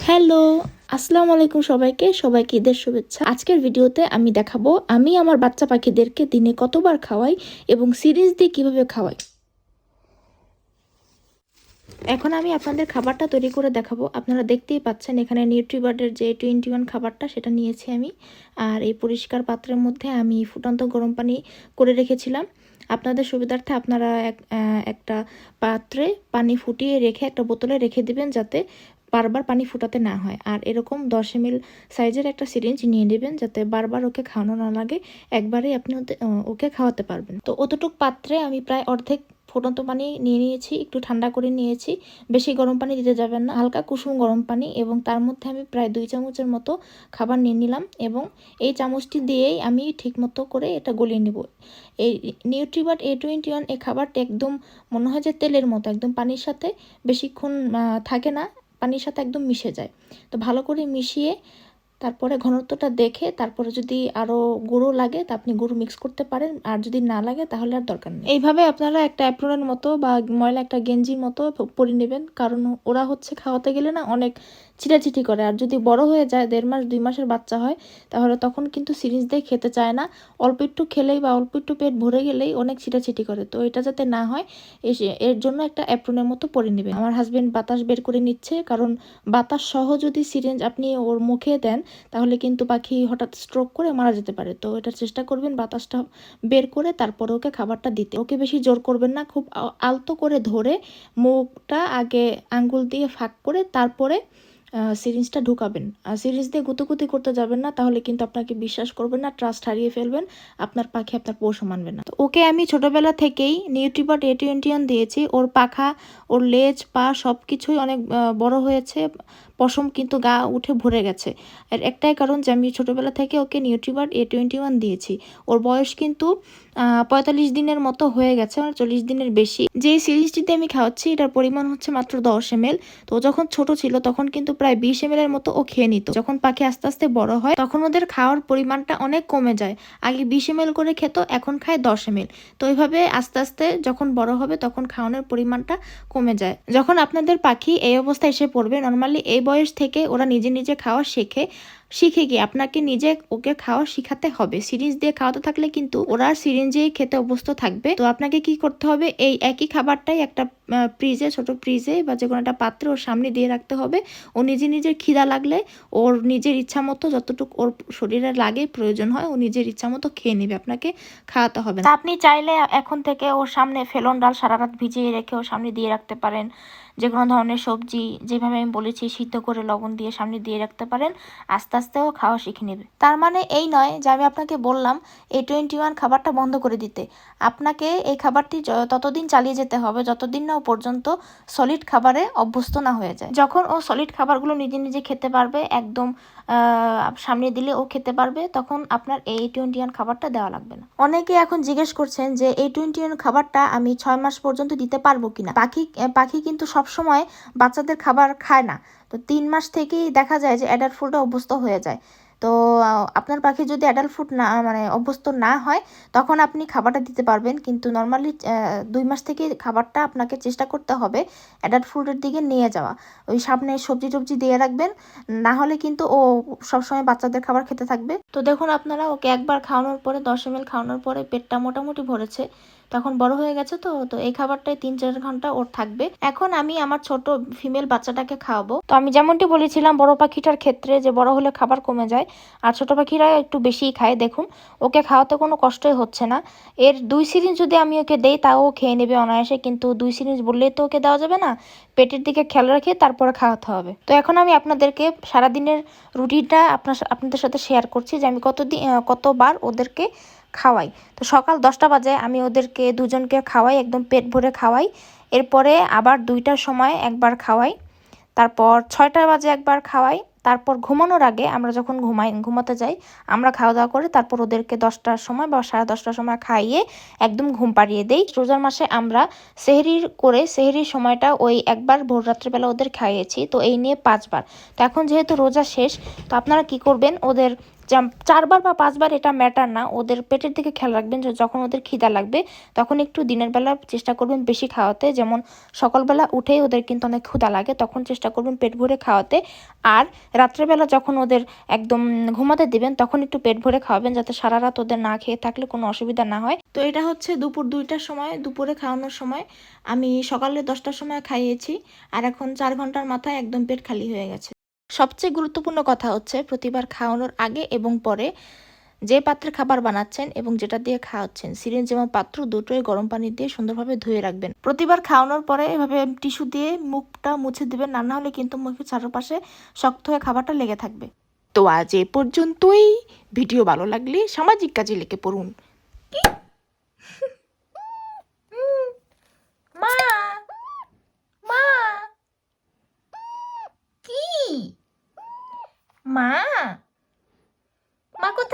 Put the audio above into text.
Hello, আসসালামু আলাইকুম সবাইকে ঈদের শুভেচ্ছা। আজকের ভিডিওতে আমি দেখাবো আমি আমার বাচ্চা পাখিদেরকে দিনে কতবার খাওয়াই এবং সিরিঞ্জ দিয়ে কিভাবে খাওয়াই। এখন আমি আপনাদের খাবারটা তৈরি করে দেখাবো। আপনারা দেখতেই পাচ্ছেন এখানে নিউট্রিবার্ডের যে 21 খাবারটা সেটা নিয়েছি আমি। আর এই পরিষ্কার পাত্রের মধ্যে আমি ফুটন্ত গরম পানি করে রেখেছিলাম। আপনাদের সুবিধার্থে আপনারা একটা পাত্রে পানি ফুটিয়ে রেখে একটা বোতলে রেখে দিবেন, যাতে বারবার পানি ফুটাতে না হয়। আর এরকম 10 ml সাইজের একটা সিরিঞ্জ নিয়ে নেবেন, যাতে বারবার ওকে খাওয়ানো না লাগে, একবারেই আপনি ওকে খাওয়াতে পারবেন। তো অতটুক পাত্রে আমি প্রায় অর্ধেক ফুটন্ত পানি নিয়ে নিয়েছি, একটু ঠান্ডা করে নিয়েছি। বেশি গরম পানি দিতে যাবেন না, হালকা কুসুম গরম পানি, এবং তার মধ্যে আমি প্রায় 2 চামচের মতো খাবার নিয়ে নিলাম এবং এই চামচটি দিয়েই আমি ঠিক মতো করে এটা গলিয়ে নিব। এই নিউট্রিবার্ড A21 এই খাবারটা একদম মনে হয় যে তেলের মতো, একদম পানির সাথে বেশিক্ষণ থাকে না, পানির সাথে একদম মিশে যায়। তো ভালো করে মিশিয়ে তারপরে ঘনত্বটা দেখে তারপরে যদি আরও গুঁড়ো লাগে তা আপনি গুঁড়ো মিক্স করতে পারেন, আর যদি না লাগে তাহলে আর দরকার নেই। এইভাবে আপনারা একটা অ্যাপ্রনের মতো বা ময়লা একটা গেঞ্জির মতো পরে নেবেন, কারণ ওরা হচ্ছে খাওয়াতে গেলে না অনেক ছিটাছিটি করে। আর যদি বড় হয়ে যায়, 1.5 মাস 2 মাসের বাচ্চা হয়, তাহলে তখন কিন্তু সিরিঞ্জ দিয়ে খেতে চায় না। অল্প একটু খেলেই বা অল্প একটু পেট ভরে গেলেই অনেক ছিটাছিটি করে। তো এটা যাতে না হয় এর জন্য একটা অ্যাপ্রনের মতো পরে নেবেন। আমার হাজবেন্ড বাতাস বের করে নিচ্ছে, কারণ বাতাস সহ যদি সিরিঞ্জ আপনি ওর মুখে দেন তাহলে কিন্তু পাখি হঠাৎ স্ট্রোক করে মারা যেতে পারে। তো এটা চেষ্টা করবেন বাতাসটা বের করে তারপরে ওকে খাবারটা দিতে। ওকে বেশি জোর করবেন না, খুব আলতো করে ধরে মুখটা আগে আঙ্গুল দিয়ে ফাঁক করে তারপরে সিরিঞ্জটা ঢুকাবেন। আর সিরিঞ্জ দিয়ে গুতুগুতি করতে যাবেন না, তাহলে কিন্তু আপনাকে বিশ্বাস করবেন না, ট্রাস্ট হারিয়ে ফেলবেন, আপনার পাখি আপনার পোষ মানবে না। তো ওকে আমি ছোটবেলা থেকেই নিউট্রিবার্ড A21 দিয়েছি। ওর পাখা, ওর লেজ, পা সব কিছুই অনেক বড় হয়েছে, পশম কিন্তু গা উঠে ভরে গেছে। এর একটাই কারণ যে আমি ছোটবেলা থেকে ওকে নিউট্রিবার্ড A21 দিয়েছি। ওর বয়স কিন্তু 45 দিনের মতো হয়ে গেছে, 40 দিনের বেশি। যে সিরিঞ্জটিতে আমি খাওয়াচ্ছি এটার পরিমাণ হচ্ছে মাত্র 10 ml। তো যখন ছোট ছিল তখন কিন্তু প্রায় 20 ml এর মতো ও খেয়ে নিত। যখন পাখি আস্তে আস্তে বড় হয় তখন ওদের খাওয়ার পরিমাণটা অনেক কমে যায়। আগে 20 ml করে খেত, এখন খায় 10 ml। তো এইভাবে আস্তে আস্তে যখন বড় হবে তখন খাওয়ানোর পরিমাণটা কমে যায়। যখন আপনাদের পাখি এই অবস্থায় এসে পড়বে, নর্মালি এই বয়স থেকে ওরা নিজে নিজে খাওয়া শিখে গিয়ে আপনাকে নিজে ওকে খাওয়া শিখাতে হবে। সিরিঞ্জ দিয়ে খাওয়াতে থাকলে কিন্তু ওরা সিরিঞ্জেই খেতে অভ্যস্ত থাকবে। তো আপনাকে কি করতে হবে, এই একই খাবারটাই একটা ফ্রিজে, ছোট ফ্রিজে বা যে কোনো একটা পাত্রে ওর সামনে দিয়ে রাখতে হবে। ও নিজের খিদা লাগলে ওর নিজের ইচ্ছা মতো যতটুকু ওর শরীরে লাগে প্রয়োজন হয় ও নিজের ইচ্ছা মতো খেয়ে নেবে, আপনাকে খাওয়াতে হবে না। আপনি চাইলে এখন থেকে ওর সামনে ফেলন ডাল সারা রাত ভিজিয়ে রেখে ওর সামনে দিয়ে রাখতে পারেন। যে কোনো ধরনের সবজি যেভাবে আমি বলেছি সিদ্ধ করে লবণ দিয়ে সামনে দিয়ে রাখতে পারেন, আস্তে আস্তে ও খাওয়া শিখে নেবে। তার মানে এই নয় যে আমি আপনাকে বললাম A21 খাবারটা বন্ধ করে দিতে। আপনাকে এই খাবারটি ততদিন চালিয়ে যেতে হবে যতদিন না ও পর্যন্ত সলিড খাবারে অভ্যস্ত না হয়ে যায়। যখন ও সলিড খাবারগুলো নিজে নিজে খেতে পারবে, একদম সামনে দিলে ও খেতে পারবে, তখন আপনার A21 খাবারটা দেওয়া লাগবে না। অনেকে এখন জিজ্ঞেস করছেন যে A21 খাবারটা আমি 6 মাস পর্যন্ত দিতে পারবো কিনা। পাখি কিন্তু সবসময় বাচ্চাদের খাবার খায় না। তো 3 মাস থেকেই দেখা যায় যে অ্যাডাল্ট ফুডে অভ্যস্ত হয়ে যায়। তো আপনার পাখি যদি অ্যাডাল্ট ফুড না অভ্যস্ত না হয় তখন আপনি খাবারটা দিতে পারবেন, কিন্তু নর্মালি 2 মাস থেকে খাবারটা আপনাকে চেষ্টা করতে হবে অ্যাডাল্ট ফুডের দিকে নিয়ে যাওয়া। ওই সামনে সবজি টবজি দিয়ে রাখবেন, না হলে কিন্তু ও সবসময় বাচ্চাদের খাবার খেতে থাকবে। তো দেখুন আপনারা, ওকে একবার খাওয়ানোর পরে 10 ml খাওয়ানোর পরে পেটটা মোটামুটি ভরেছে, তখন বড় হয়ে গেছে। তো এই খাবারটাই 3-4 ঘন্টা ওর থাকবে। এখন আমি আমার ছোট ফিমেল বাচ্চাটাকে খাওয়াবো। তো আমি যেমনটি বলেছিলাম বড় পাখিটার ক্ষেত্রে যে বড় হলে খাবার কমে যায় আর ছোট পাখিরা একটু বেশিই খায়। দেখুন ওকে খাওয়াতে কোনো কষ্টই হচ্ছে না। এর 2 সিরিঞ্জ যদি আমি ওকে দেই তাও খেয়ে নেবে অনায়াসে, কিন্তু 2 সিরিঞ্জ বললেই তো ওকে দেওয়া যাবে না, পেটের দিকে খেয়াল রেখে তারপরে খাওয়াতে হবে। তো এখন আমি আপনাদেরকে সারাদিনের রুটিনটা আপনাদের সাথে শেয়ার করছি যে আমি কতবার ওদেরকে খাওয়াই। তো সকাল 10টা বাজে আমি ওদেরকে দুজনকে খাওয়াই, একদম পেট ভরে খাওয়াই। এরপরে আবার 2টার সময় একবার খাওয়াই, তারপর 6টা বাজে একবার খাওয়াই, তারপর ঘুমানোর আগে আমরা যখন ঘুমাতে যাই আমরা খাওয়া দাওয়া করে তারপর ওদেরকে 10টার সময় বা 10:30টার সময় খাইয়ে একদম ঘুম পাড়িয়ে দেই। রোজার মাসে আমরা সেহরির সময়টা ওই একবার ভোর রাত্রেবেলা ওদের খাইয়েছি, তো এই নিয়ে 5বার। তো এখন যেহেতু রোজা শেষ, তো আপনারা কি করবেন, ওদের 4বার বা 5বার এটা ম্যাটার না, ওদের পেটের দিকে খেয়াল রাখবেন যে যখন ওদের খিদা লাগবে তখন একটু দিনের বেলা চেষ্টা করবেন বেশি খাওয়াতে। যেমন সকালবেলা উঠেই ওদের কিন্তু অনেক ক্ষুধা লাগে, তখন চেষ্টা করবেন পেট ভরে খাওয়াতে। আর রাত্রেবেলা যখন ওদের একদম ঘুমাতে দিবেন তখন একটু পেট ভরে খাওয়াবেন, যাতে সারা রাত ওদের না খেয়ে থাকলে কোনো অসুবিধা না হয়। তো এটা হচ্ছে দুপুর 2টার সময়, দুপুরে খাওয়ানোর সময়। আমি সকালে 10টার সময় খাইয়েছি, আর এখন 4 ঘন্টার মাথায় একদম পেট খালি হয়ে গেছে। সবচেয়ে গুরুত্বপূর্ণ কথা হচ্ছে প্রতিবার খাওয়ানোর আগে এবং পরে যে পাত্রে খাবার বানাচ্ছেন এবং যেটা দিয়ে খাওয়াচ্ছেন, সিরিঞ্জ এবং পাত্র দুটোই গরম পানি দিয়ে সুন্দরভাবে ধুয়ে রাখবেন। প্রতিবার খাওয়ানোর পরে এভাবে টিস্যু দিয়ে মুখটা মুছে দিবেন, না হলে কিন্তু মুখের চারপাশে শক্ত হয়ে খাবারটা লেগে থাকবে। তো আজ এ পর্যন্তই। ভিডিও ভালো লাগলে সামাজিক কাজে লেগে পড়ুন। মা, মা, কি? মা, মা কোথায়?